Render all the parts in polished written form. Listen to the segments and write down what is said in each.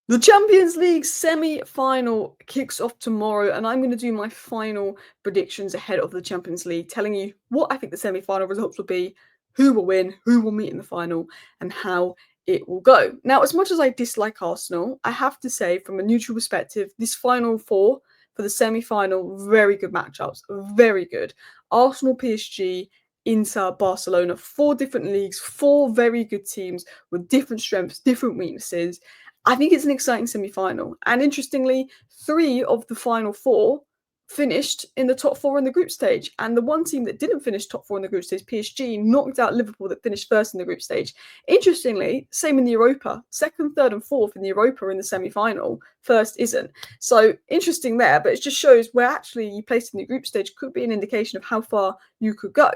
The Champions League semi-final kicks off tomorrow, and I'm going to do my final predictions ahead of the Champions League, telling you what I think the semi-final results will be, who will win, who will meet in the final, and how it will go. Now, as much as I dislike Arsenal, I have to say, from a neutral perspective, this final four for the semi-final, very good matchups, very good. Arsenal, PSG, Inter, Barcelona, four different leagues, four very good teams with different strengths, different weaknesses. I think it's an exciting semi-final. And interestingly, three of the final four finished in the top four in the group stage. And the one team that didn't finish top four in the group stage, PSG, knocked out Liverpool that finished first in the group stage. Interestingly, same in the Europa. Second, third, and fourth in the Europa are in the semi-final. First isn't. So interesting there, but it just shows where actually you placed in the group stage could be an indication of how far you could go.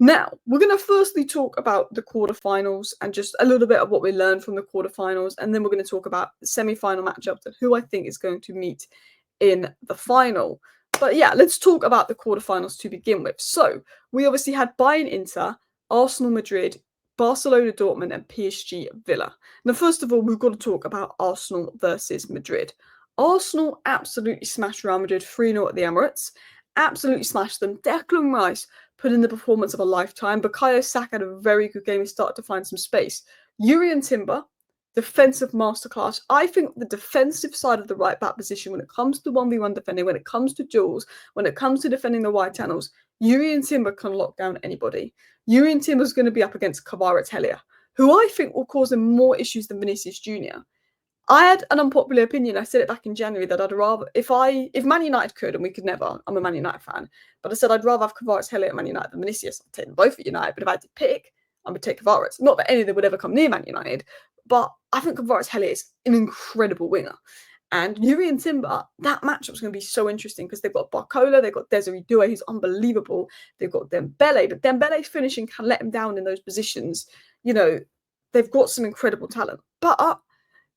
Now, we're going to firstly talk about the quarterfinals and just a little bit of what we learned from the quarterfinals, and then we're going to talk about the semi-final matchups and who I think is going to meet in the final. But yeah, let's talk about the quarterfinals to begin with. So, we obviously had Bayern Inter, Arsenal Madrid, Barcelona Dortmund, and PSG Villa. Now, first of all, we've got to talk about Arsenal versus Madrid. Arsenal absolutely smashed Real Madrid 3-0 at the Emirates. Absolutely smashed them. Declan Rice put in the performance of a lifetime. Bukayo Saka had a very good game. He started to find some space. Jurriën Timber, defensive masterclass. I think the defensive side of the right back position, when it comes to 1v1 defending, when it comes to duels, when it comes to defending the wide channels, Jurriën Timber can lock down anybody. Jurriën Timber is going to be up against Kvaratskhelia, who I think will cause him more issues than Vinicius Jr. I had an unpopular opinion. I said it back in January that I'd rather, if Man United could, and we could never, I'm a Man United fan, but I said I'd rather have Kvaratskhelia at Man United than Vinicius. I'd take them both at United, but if I had to pick, I would take Kvaratskhelia. Not that any of them would ever come near Man United, but I think Kvaratskhelia is an incredible winger. And Jurriën Timber, that matchup's going to be so interesting because they've got Barcola, they've got Desiree Doué, who's unbelievable. They've got Dembele, but Dembele's finishing can let him down in those positions. You know, they've got some incredible talent. But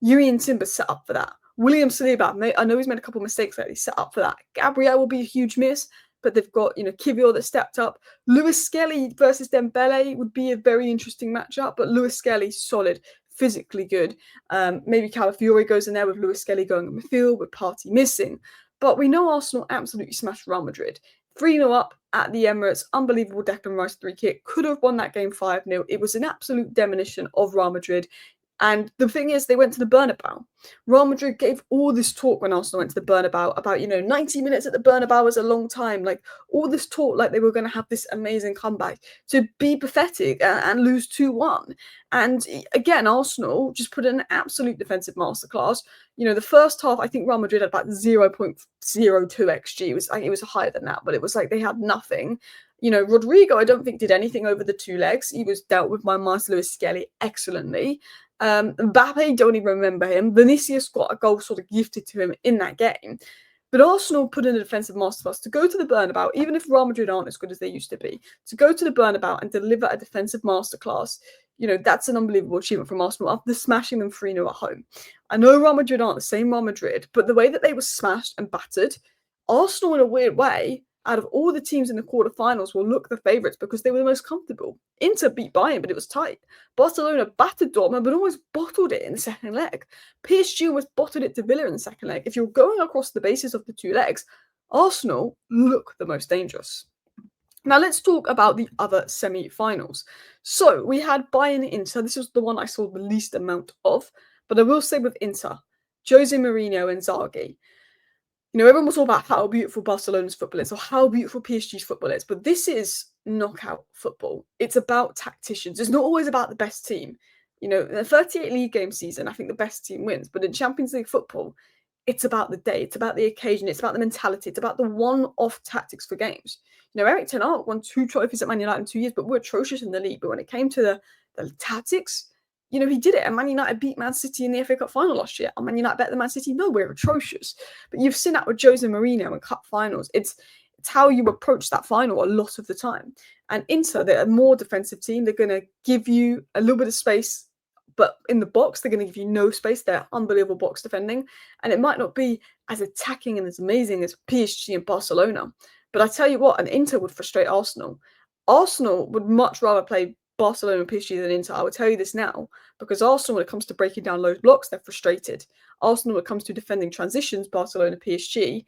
Jurriën Timber set up for that. William Saliba, I know he's made a couple of mistakes lately, set up for that. Gabriel will be a huge miss, but they've got, Kivior that stepped up. Lewis Skelly versus Dembele would be a very interesting matchup, but Lewis Skelly, solid, physically good. Maybe Calafiori goes in there with Lewis Skelly going in midfield, with Partey missing. But we know Arsenal absolutely smashed Real Madrid. 3-0 up at the Emirates, unbelievable Declan Rice 3 kick, could have won that game 5-0. It was an absolute demolition of Real Madrid. And the thing is, they went to the Bernabeu. Real Madrid gave all this talk when Arsenal went to the Bernabeu about, 90 minutes at the Bernabeu was a long time. Like, all this talk like they were going to have this amazing comeback to be pathetic and lose 2-1. And again, Arsenal just put in an absolute defensive masterclass. The first half, I think Real Madrid had about 0.02 XG. It was higher than that, but it was like they had nothing. Rodrigo, I don't think did anything over the two legs. He was dealt with by Marcelo Skelly excellently. Mbappe, don't even remember him. Vinicius got a goal sort of gifted to him in that game. But Arsenal put in a defensive masterclass to go to the Bernabeu, even if Real Madrid aren't as good as they used to be, to go to the Bernabeu and deliver a defensive masterclass. That's an unbelievable achievement from Arsenal after smashing them 3-0 at home. I know Real Madrid aren't the same Real Madrid, but the way that they were smashed and battered, Arsenal in a weird way, out of all the teams in the quarterfinals, will look the favourites because they were the most comfortable. Inter beat Bayern, but it was tight. Barcelona battered Dortmund, but almost bottled it in the second leg. PSG almost bottled it to Villa in the second leg. If you're going across the basis of the two legs, Arsenal look the most dangerous. Now let's talk about the other semi-finals. So we had Bayern Inter. This was the one I saw the least amount of, but I will say with Inter, Jose Mourinho and Inzaghi. Everyone was all about how beautiful Barcelona's football is or how beautiful PSG's football is, but this is knockout football. It's about tacticians. It's not always about the best team. In a 38 league game season, I think the best team wins, but in Champions League football, it's about the day, it's about the occasion, it's about the mentality, it's about the one-off tactics for games. Eric Ten Hag won 2 trophies at Man United in 2 years, but we're atrocious in the league. But when it came to the tactics, he did it. And Man United beat Man City in the FA Cup final last year. And Man United better than Man City? No, we're atrocious. But you've seen that with Jose Mourinho in cup finals. It's how you approach that final a lot of the time. And Inter, they're a more defensive team. They're going to give you a little bit of space, but in the box, they're going to give you no space. They're unbelievable box defending. And it might not be as attacking and as amazing as PSG and Barcelona. But I tell you what, an Inter would frustrate Arsenal. Arsenal would much rather play Barcelona and PSG than Inter. I will tell you this now because Arsenal, when it comes to breaking down low blocks, they're frustrated. Arsenal, when it comes to defending transitions, Barcelona, PSG,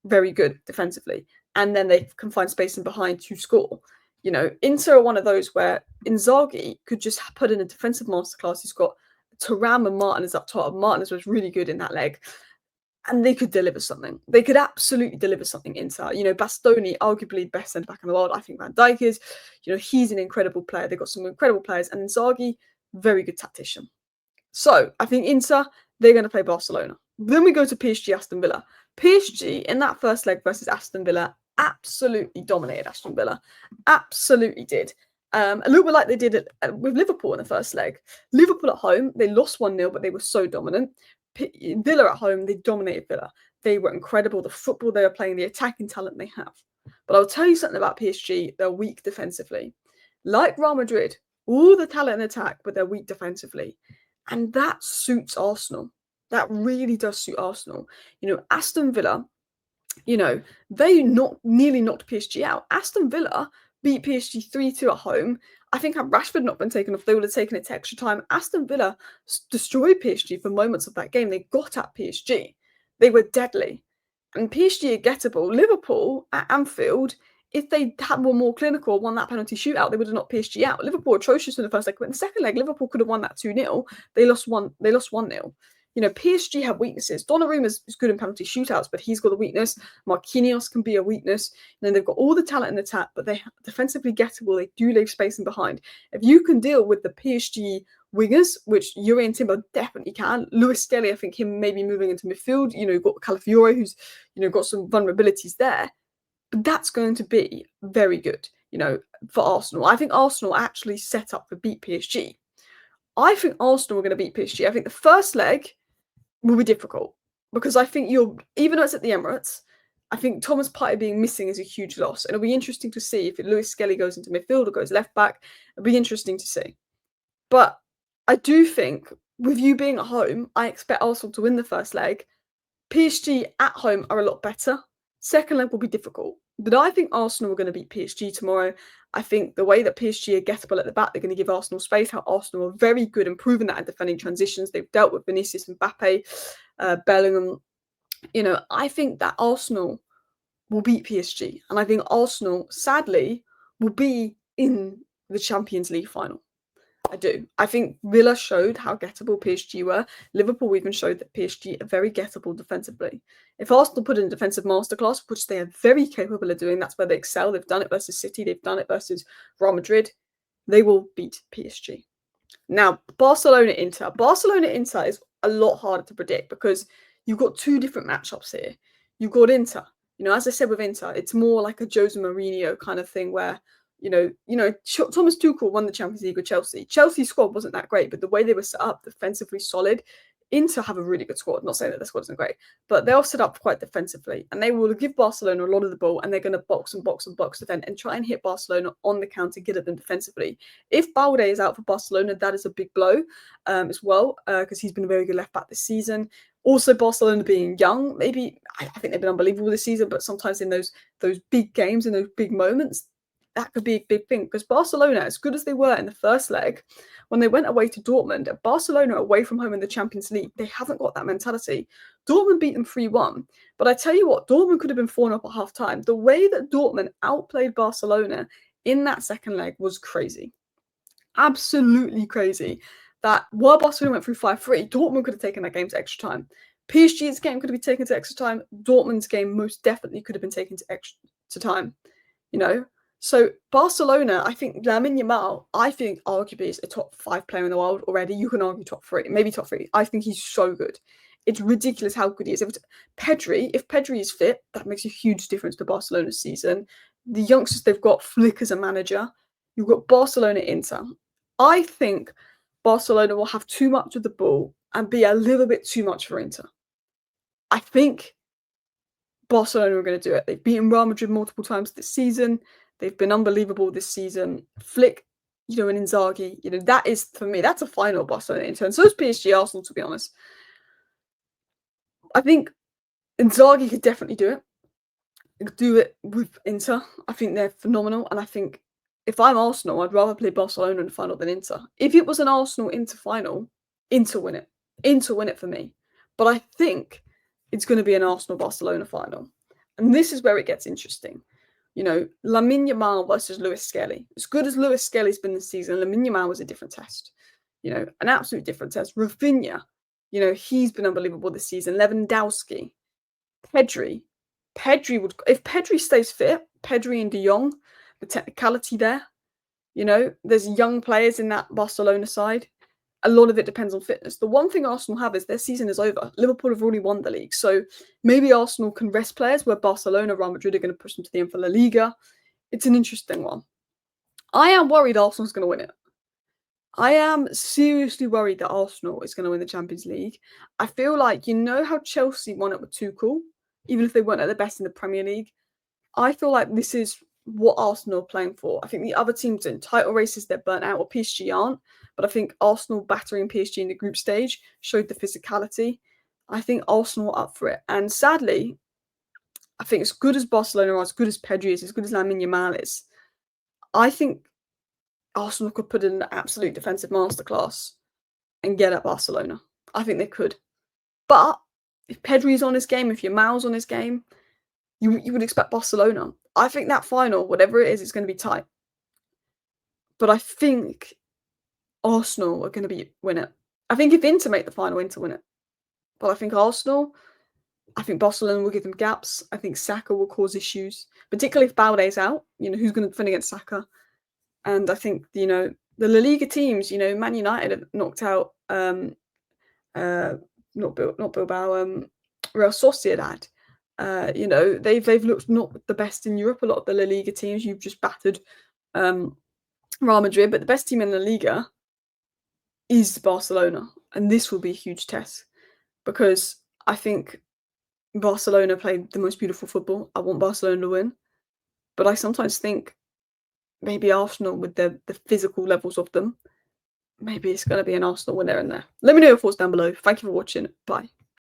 very good defensively, and then they can find space in behind to score. Inter are one of those where Inzaghi could just put in a defensive masterclass. He's got Thuram and Martinez up top. Martinez was really good in that leg, and they could deliver something. They could absolutely deliver something. Inter, Bastoni, arguably the best centre back in the world. I think Van Dijk is. He's an incredible player. They've got some incredible players, and Inzaghi, very good tactician. So I think Inter, they're going to play Barcelona. Then we go to PSG Aston Villa. PSG in that first leg versus Aston Villa absolutely dominated Aston Villa. Absolutely did. A little bit like they did with Liverpool in the first leg. Liverpool at home, they lost 1-0, but they were so dominant. Villa at home, they dominated Villa. They were incredible. The football they were playing, the attacking talent they have. But I'll tell you something about PSG. They're weak defensively. Like Real Madrid, all the talent and attack, but they're weak defensively. And that suits Arsenal. That really does suit Arsenal. Aston Villa, they nearly knocked PSG out. Aston Villa beat PSG 3-2 at home. I think had Rashford not been taken off, they would have taken it to extra time. Aston Villa destroyed PSG for moments of that game. They got at PSG. They were deadly. And PSG are gettable. Liverpool at Anfield, if they were more clinical or won that penalty shootout, they would have knocked PSG out. Liverpool were atrocious in the first leg, but in the second leg, Liverpool could have won that 2-0. They lost 1-0. PSG have weaknesses. Donnarumma is good in penalty shootouts, but he's got a weakness. Marquinhos can be a weakness. And then they've got all the talent in the attack, but they defensively gettable. They do leave space in behind. If you can deal with the PSG wingers, which Yuri and Timber definitely can. Lewis Skelly, I think him maybe moving into midfield. You've got Calafiore, who's got some vulnerabilities there. But that's going to be very good, for Arsenal. I think Arsenal actually set up to beat PSG. I think Arsenal are going to beat PSG. I think the first leg will be difficult because I think even though it's at the Emirates, I think Thomas Partey being missing is a huge loss. And it'll be interesting to see if Lewis Skelly goes into midfield or goes left back. It'll be interesting to see. But I do think with you being at home, I expect Arsenal to win the first leg. PSG at home are a lot better. Second leg will be difficult. But I think Arsenal are going to beat PSG tomorrow. I think the way that PSG are gettable at the back, they're going to give Arsenal space. How Arsenal are very good and proven that at defending transitions. They've dealt with Vinicius and Mbappe, Bellingham. I think that Arsenal will beat PSG. And I think Arsenal, sadly, will be in the Champions League final. I do. I think Villa showed how gettable PSG were. Liverpool even showed that PSG are very gettable defensively. If Arsenal put in a defensive masterclass, which they are very capable of doing, that's where they excel. They've done it versus City. They've done it versus Real Madrid. They will beat PSG. Now, Barcelona-Inter. Barcelona-Inter is a lot harder to predict because you've got two different matchups here. You've got Inter. As I said with Inter, it's more like a Jose Mourinho kind of thing where Thomas Tuchel won the Champions League with Chelsea. Chelsea's squad wasn't that great, but the way they were set up, defensively solid. Inter have a really good squad. Not saying that their squad isn't great, but they're set up quite defensively, and they will give Barcelona a lot of the ball, and they're going to box and box and box defend and try and hit Barcelona on the counter, get at them defensively. If Balde is out for Barcelona, that is a big blow as well, because he's been a very good left back this season. Also, Barcelona being young, maybe I think they've been unbelievable this season, but sometimes in those big games, in those big moments, that could be a big thing because Barcelona, as good as they were in the first leg, when they went away to Dortmund, Barcelona away from home in the Champions League, they haven't got that mentality. Dortmund beat them 3-1, but I tell you what, Dortmund could have been 4-0 at half time. The way that Dortmund outplayed Barcelona in that second leg was crazy. Absolutely crazy. That while Barcelona went through 5-3, Dortmund could have taken that game to extra time. PSG's game could have been taken to extra time. Dortmund's game most definitely could have been taken to extra time. So Barcelona, I think Lamine Yamal, I think arguably is a top 5 player in the world already. You can argue top 3, maybe top 3. I think he's so good. It's ridiculous how good he is. If Pedri is fit, that makes a huge difference to Barcelona's season. The youngsters they've got, Flick as a manager. You've got Barcelona Inter. I think Barcelona will have too much of the ball and be a little bit too much for Inter. I think Barcelona are going to do it. They've beaten Real Madrid multiple times this season. They've been unbelievable this season. Flick, and Inzaghi, that is, for me, that's a final Barcelona Inter. And so is PSG Arsenal, to be honest. I think Inzaghi could definitely do it. Do it with Inter. I think they're phenomenal. And I think if I'm Arsenal, I'd rather play Barcelona in the final than Inter. If it was an Arsenal-Inter final, Inter win it. Inter win it for me. But I think it's gonna be an Arsenal-Barcelona final. And this is where it gets interesting. You know, Lamine Yamal versus Lewis Skelly. As good as Lewis Skelly's been this season, Lamine Yamal was a different test. You know, an absolute different test. Rafinha, you know, he's been unbelievable this season. Lewandowski, Pedri. Pedri would, if Pedri stays fit, Pedri and De Jong, the technicality there, you know, there's young players in that Barcelona side. A lot of it depends on fitness. The one thing Arsenal have is their season is over. Liverpool have already won the league. So maybe Arsenal can rest players where Barcelona, Real Madrid are going to push them to the end for La Liga. It's an interesting one. I am worried Arsenal's going to win it. I am seriously worried that Arsenal is going to win the Champions League. I feel like, you know how Chelsea won it with Tuchel, even if they weren't at their best in the Premier League? I feel like this is what Arsenal are playing for. I think the other teams in title races, they're burnt out, or PSG aren't. But I think Arsenal battering PSG in the group stage showed the physicality. I think Arsenal are up for it. And sadly, I think as good as Barcelona are, as good as Pedri is, as good as Lamine Yamal is, I think Arsenal could put in an absolute defensive masterclass and get at Barcelona. I think they could. But if Pedri's on his game, if Yamal's on his game, you would expect Barcelona. I think that final, whatever it is going to be tight. But I think Arsenal are going to win it. I think if Inter make the final, Inter win it. But I think Arsenal, I think Barcelona will give them gaps. I think Saka will cause issues, particularly if Balde's out. You know, who's going to defend against Saka? And I think, you know, the La Liga teams, you know, Man United have knocked out not Bilbao, Real Sociedad. You know, they've looked not the best in Europe. A lot of the La Liga teams, you've just battered Real Madrid, but the best team in La Liga is Barcelona, and this will be a huge test because I think Barcelona played the most beautiful football. I want Barcelona to win, but I sometimes think maybe Arsenal, with the physical levels of them, maybe it's going to be an Arsenal winner in there. Let me know your thoughts down below. Thank you for watching. Bye.